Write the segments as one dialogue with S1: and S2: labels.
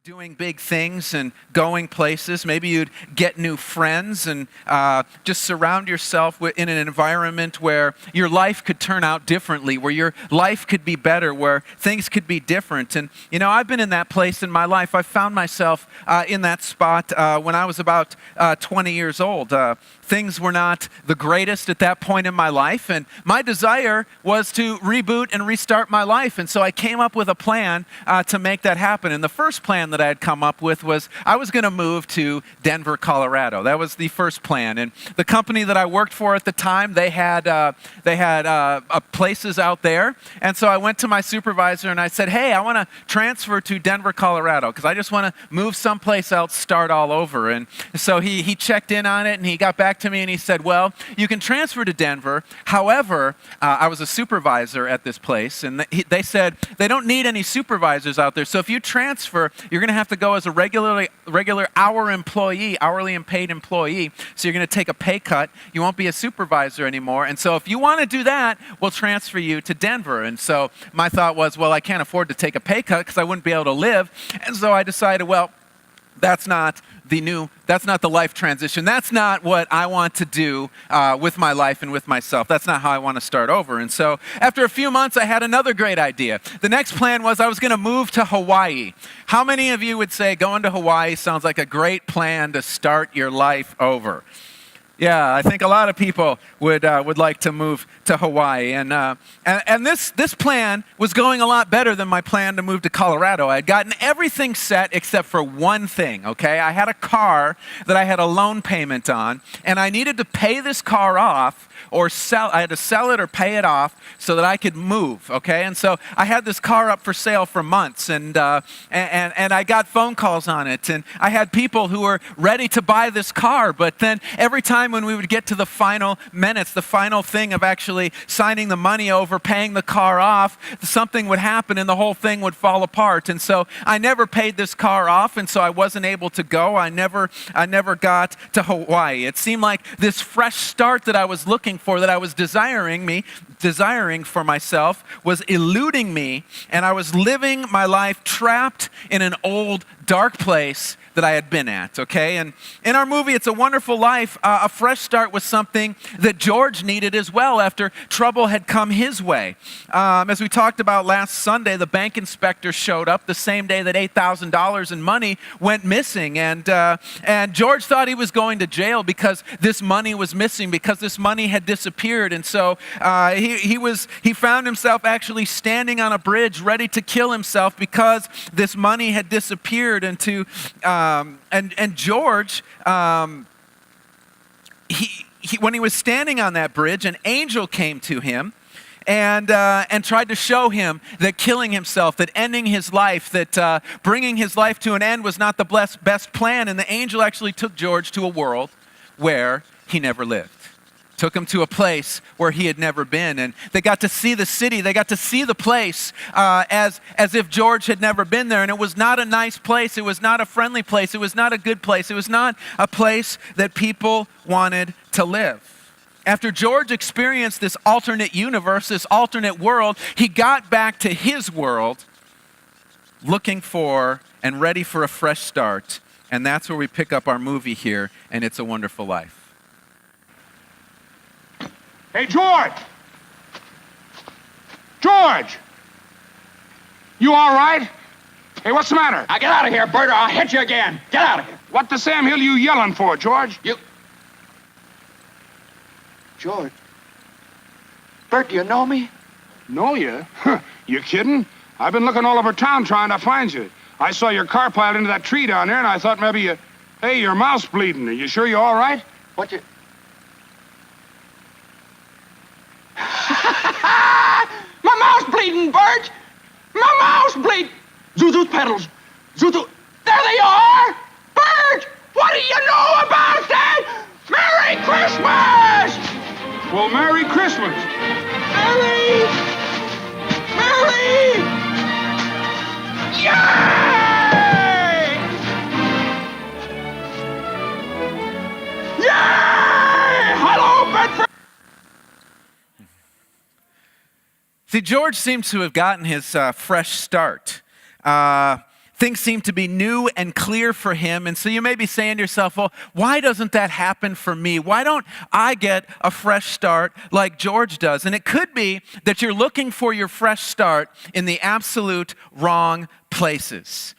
S1: doing big things and going places. Maybe you'd get new friends and just surround yourself in an environment where your life could turn out differently, where your life could be better, where things could be different. And, I've been in that place in my life. I found myself in that spot when I was about 20 years old. Things were not the greatest at that point in my life, and my desire was to reboot and restart my life. And so I came up with a plan to make that happen. And the first plan that I had come up with was I was going to move to Denver, Colorado. That was the first plan. And the company that I worked for at the time, they had places out there. And so I went to my supervisor and I said, "Hey, I want to transfer to Denver, Colorado, because I just want to move someplace else, start all over." And so he checked in on it and he got back to me and he said, "Well, you can transfer to Denver. However," I was a supervisor at this place, and they said they don't need any supervisors out there. So if you transfer, you're going to have to go as a regular hourly and paid employee. So you're going to take a pay cut. You won't be a supervisor anymore. And so if you want to do that, we'll transfer you to Denver." And so my thought was, well, I can't afford to take a pay cut because I wouldn't be able to live. And so I decided, well, that's not the life transition. That's not what I want to do with my life and with myself. That's not how I want to start over. And so after a few months, I had another great idea. The next plan was I was going to move to Hawaii. How many of you would say going to Hawaii sounds like a great plan to start your life over? Yeah, I think a lot of people would like to move to Hawaii, and this plan was going a lot better than my plan to move to Colorado. I had gotten everything set except for one thing. Okay, I had a car that I had a loan payment on, and I needed to pay this car off or sell. I had to sell it or pay it off so that I could move. Okay, and so I had this car up for sale for months, and I got phone calls on it, and I had people who were ready to buy this car, but then every time when we would get to the final minutes, the final thing of actually signing the money over, paying the car off, something would happen and the whole thing would fall apart. And so I never paid this car off, and so I wasn't able to go. I never got to Hawaii. It seemed like this fresh start that I was looking for, that I was desiring for myself, was eluding me, and I was living my life trapped in an old, dark place that I had been at, okay? And in our movie, It's a Wonderful Life, a fresh start was something that George needed as well after trouble had come his way. As we talked about last Sunday, the bank inspector showed up the same day that $8,000 in money went missing. And George thought he was going to jail because this money was missing, because this money had disappeared. And so he found himself actually standing on a bridge ready to kill himself because this money had disappeared. And George, when he was standing on that bridge, an angel came to him and tried to show him that killing himself, that ending his life, that bringing his life to an end was not the best plan. And the angel actually took George to a world where he never lived. Took him to a place where he had never been, and they got to see the city. They got to see the place as if George had never been there. And it was not a nice place. It was not a friendly place. It was not a good place. It was not a place that people wanted to live. After George experienced this alternate universe, this alternate world, he got back to his world looking for and ready for a fresh start. And that's where we pick up our movie here, and It's a Wonderful Life.
S2: Hey, George! George! You all right? Hey, what's the matter?
S3: Now get out of here, Bert, or I'll hit you again. Get out of here.
S2: What the Sam Hill you yelling for, George?
S3: George. Bert, do you know me?
S2: Know you? You kidding? I've been looking all over town trying to find you. I saw your car piled into that tree down there, and I thought maybe you... Hey, your mouth's bleeding. Are you sure you're all right?
S3: What you... My mouth's bleeding, Bert! My mouth's bleeding! Zuzu's pedals! Zuzu... There they are! Bert! What do you know about that? Merry Christmas!
S2: Well, Merry Christmas!
S3: Merry! Merry! Yay! Yay! Hello, Bedford!
S1: See, George seems to have gotten his fresh start Things seem to be new and clear for him. And so you may be saying to yourself, well, why doesn't that happen for me? Why don't I get a fresh start like George does? And it could be that you're looking for your fresh start in the absolute wrong places.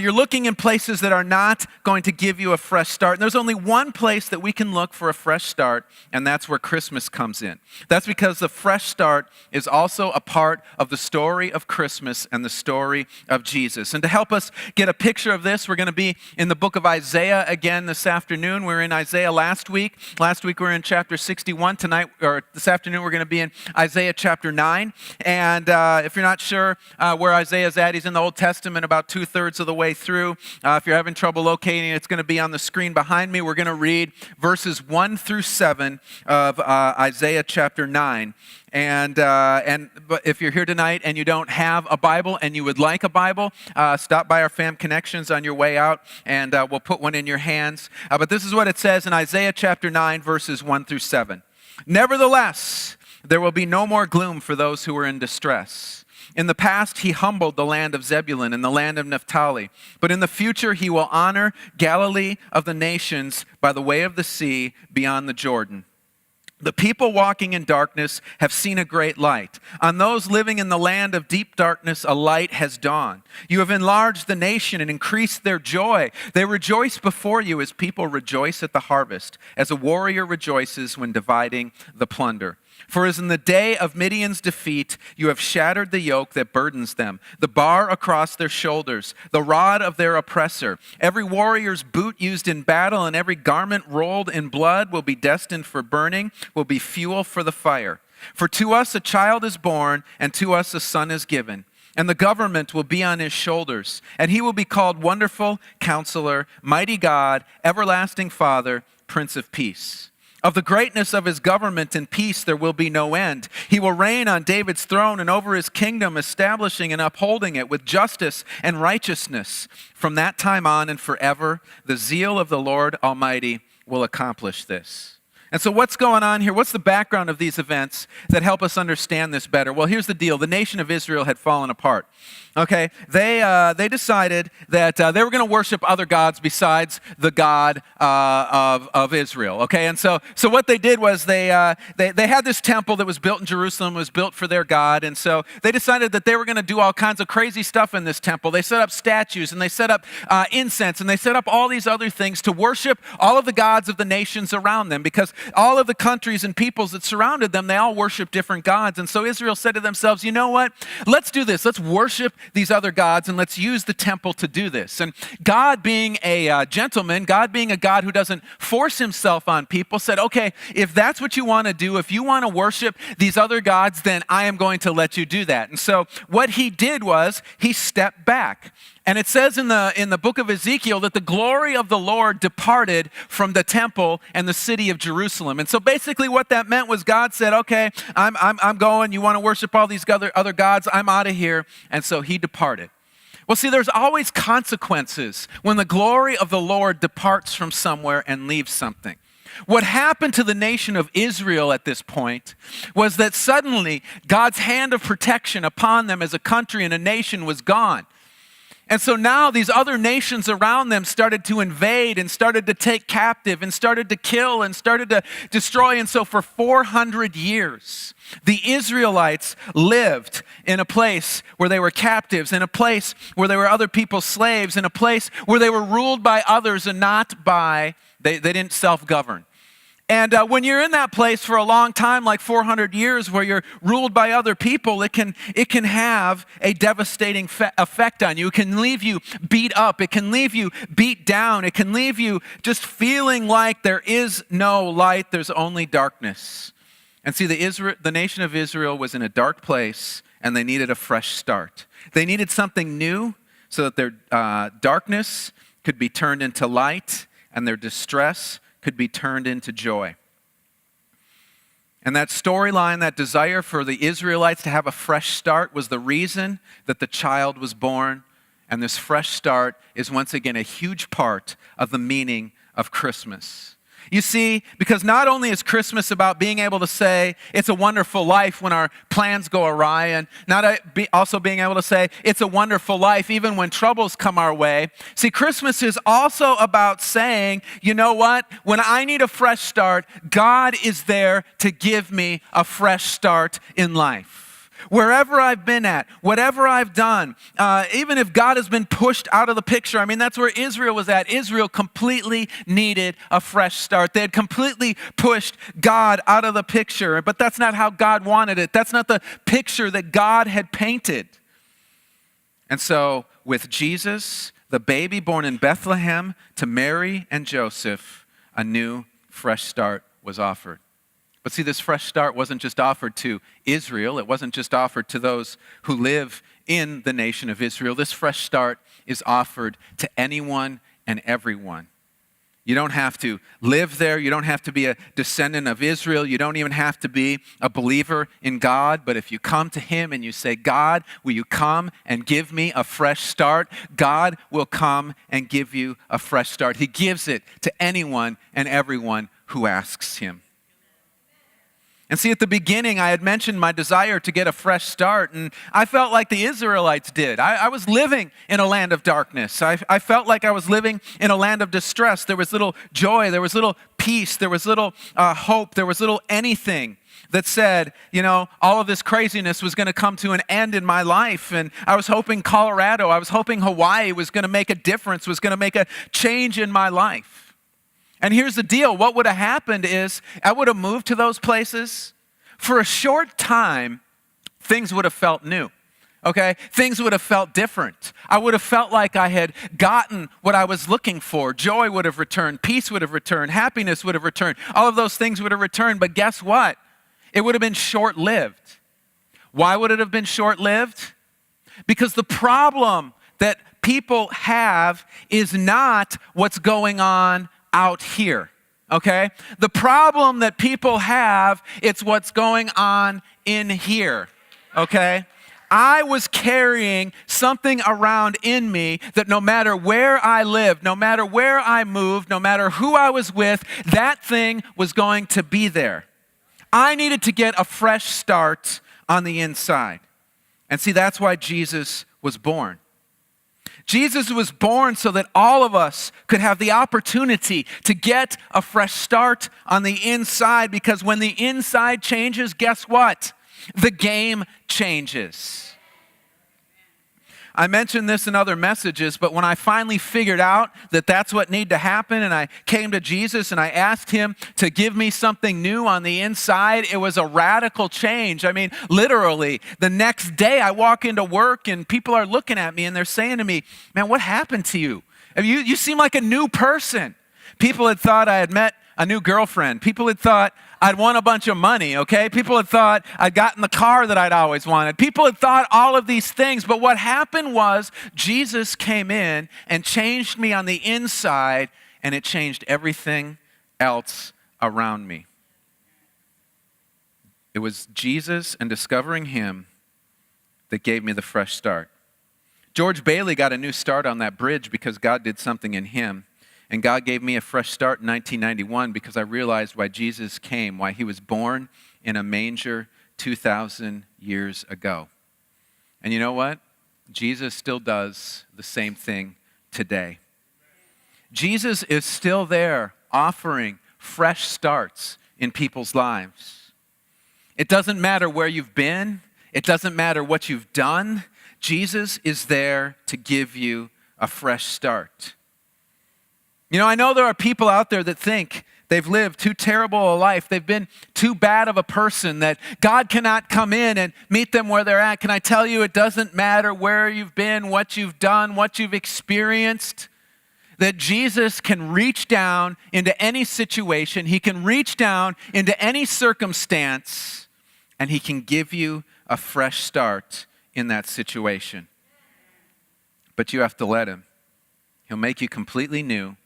S1: You're looking in places that are not going to give you a fresh start. And there's only one place that we can look for a fresh start, and that's where Christmas comes in. That's because the fresh start is also a part of the story of Christmas and the story of Jesus. And to help us get a picture of this, we're going to be in the book of Isaiah again this afternoon. We were in Isaiah last week. Last week we were in chapter 61. Tonight, or this afternoon, we're going to be in Isaiah chapter 9. And if you're not sure where Isaiah's at, he's in the Old Testament about 2/3 of the way through. If you're having trouble locating it, it's going to be on the screen behind me. We're going to read verses 1 through 7 of Isaiah chapter 9. But if you're here tonight and you don't have a Bible and you would like a Bible, stop by our Fam Connections on your way out, and we'll put one in your hands. But this is what it says in Isaiah chapter 9, verses 1 through 7. Nevertheless, there will be no more gloom for those who are in distress. In the past, he humbled the land of Zebulun and the land of Naphtali. But in the future, he will honor Galilee of the nations by the way of the sea beyond the Jordan. The people walking in darkness have seen a great light. On those living in the land of deep darkness, a light has dawned. You have enlarged the nation and increased their joy. They rejoice before you as people rejoice at the harvest, as a warrior rejoices when dividing the plunder. For as in the day of Midian's defeat, you have shattered the yoke that burdens them, the bar across their shoulders, the rod of their oppressor. Every warrior's boot used in battle and every garment rolled in blood will be destined for burning, will be fuel for the fire. For to us a child is born, and to us a son is given. And the government will be on his shoulders, and he will be called Wonderful Counselor, Mighty God, Everlasting Father, Prince of Peace. Of the greatness of his government and peace there will be no end. He will reign on David's throne and over his kingdom, establishing and upholding it with justice and righteousness. From that time on and forever, the zeal of the Lord Almighty will accomplish this. And so what's going on here? What's the background of these events that help us understand this better? Well, here's the deal. The nation of Israel had fallen apart. Okay, they decided that they were going to worship other gods besides the God of Israel. Okay, and so what they did was they had this temple that was built in Jerusalem, was built for their God, and so they decided that they were going to do all kinds of crazy stuff in this temple. They set up statues, and they set up incense, and they set up all these other things to worship all of the gods of the nations around them, because all of the countries and peoples that surrounded them, they all worship different gods. And so Israel said to themselves, you know what? Let's do this. Let's worship these other gods, and let's use the temple to do this. And God, being a gentleman, God being a God who doesn't force himself on people, said, okay, if that's what you want to do, if you want to worship these other gods, then I am going to let you do that. And so what he did was he stepped back. And it says in the book of Ezekiel that the glory of the Lord departed from the temple and the city of Jerusalem. And so basically what that meant was God said, okay, I'm going. You want to worship all these other gods? I'm out of here. And so he departed. Well, see, there's always consequences when the glory of the Lord departs from somewhere and leaves something. What happened to the nation of Israel at this point was that suddenly God's hand of protection upon them as a country and a nation was gone. And so now these other nations around them started to invade and started to take captive and started to kill and started to destroy. And so for 400 years, the Israelites lived in a place where they were captives, in a place where they were other people's slaves, in a place where they were ruled by others and not by, they didn't self-govern. And when you're in that place for a long time, like 400 years, where you're ruled by other people, it can have a devastating effect on you. It can leave you beat up. It can leave you beat down. It can leave you just feeling like there is no light. There's only darkness. And see, the nation of Israel was in a dark place, and they needed a fresh start. They needed something new so that their darkness could be turned into light, and their distress could be turned into joy. And that storyline, that desire for the Israelites to have a fresh start was the reason that the child was born. And this fresh start is once again a huge part of the meaning of Christmas. You see, because not only is Christmas about being able to say it's a wonderful life when our plans go awry, and also being able to say it's a wonderful life even when troubles come our way. See, Christmas is also about saying, you know what? When I need a fresh start, God is there to give me a fresh start in life. Wherever I've been at, whatever I've done, even if God has been pushed out of the picture, I mean, that's where Israel was at. Israel completely needed a fresh start. They had completely pushed God out of the picture, but that's not how God wanted it. That's not the picture that God had painted. And so with Jesus, the baby born in Bethlehem, to Mary and Joseph, a new fresh start was offered. But see, this fresh start wasn't just offered to Israel. It wasn't just offered to those who live in the nation of Israel. This fresh start is offered to anyone and everyone. You don't have to live there. You don't have to be a descendant of Israel. You don't even have to be a believer in God. But if you come to him and you say, God, will you come and give me a fresh start? God will come and give you a fresh start. He gives it to anyone and everyone who asks him. And see, at the beginning, I had mentioned my desire to get a fresh start, and I felt like the Israelites did. I was living in a land of darkness. I felt like I was living in a land of distress. There was little joy, there was little peace, there was little hope, there was little anything that said, you know, all of this craziness was going to come to an end in my life. And I was hoping Colorado, I was hoping Hawaii was going to make a difference, was going to make a change in my life. And here's the deal. What would have happened is I would have moved to those places. For a short time, things would have felt new, okay? Things would have felt different. I would have felt like I had gotten what I was looking for. Joy would have returned. Peace would have returned. Happiness would have returned. All of those things would have returned. But guess what? It would have been short-lived. Why would it have been short-lived? Because the problem that people have is not what's going on out here, okay? The problem that people have, it's what's going on in here, okay? I was carrying something around in me that no matter where I lived, no matter where I moved, no matter who I was with, that thing was going to be there. I needed to get a fresh start on the inside. And see, that's why Jesus was born. Jesus was born so that all of us could have the opportunity to get a fresh start on the inside, because when the inside changes, guess what? The game changes. I mentioned this in other messages, but when I finally figured out that that's what needed to happen, and I came to Jesus and I asked him to give me something new on the inside, it was a radical change. I mean, literally, the next day I walk into work and people are looking at me and they're saying to me, man, what happened to you? You seem like a new person. People had thought I had met a new girlfriend. People had thought I'd won a bunch of money, okay? People had thought I'd gotten the car that I'd always wanted. People had thought all of these things, but what happened was Jesus came in and changed me on the inside, and it changed everything else around me. It was Jesus and discovering him that gave me the fresh start. George Bailey got a new start on that bridge because God did something in him. And God gave me a fresh start in 1991 because I realized why Jesus came, why he was born in a manger 2,000 years ago. And you know what? Jesus still does the same thing today. Jesus is still there offering fresh starts in people's lives. It doesn't matter where you've been. It doesn't matter what you've done. Jesus is there to give you a fresh start. You know, I know there are people out there that think they've lived too terrible a life. They've been too bad of a person that God cannot come in and meet them where they're at. Can I tell you, it doesn't matter where you've been, what you've done, what you've experienced, that Jesus can reach down into any situation. He can reach down into any circumstance, and he can give you a fresh start in that situation. But you have to let him. He'll make you completely new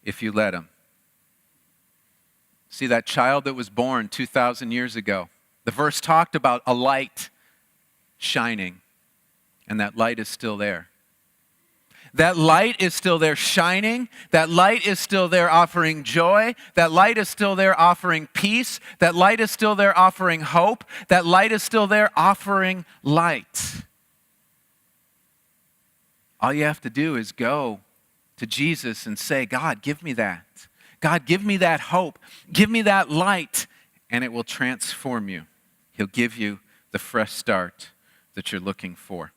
S1: if you let him. See, that child that was born 2,000 years ago, the verse talked about a light shining, and that light is still there. That light is still there shining. That light is still there offering joy. That light is still there offering peace. That light is still there offering hope. That light is still there offering light. All you have to do is go to Jesus and say, God, give me that. God, give me that hope. Give me that light, and it will transform you. He'll give you the fresh start that you're looking for.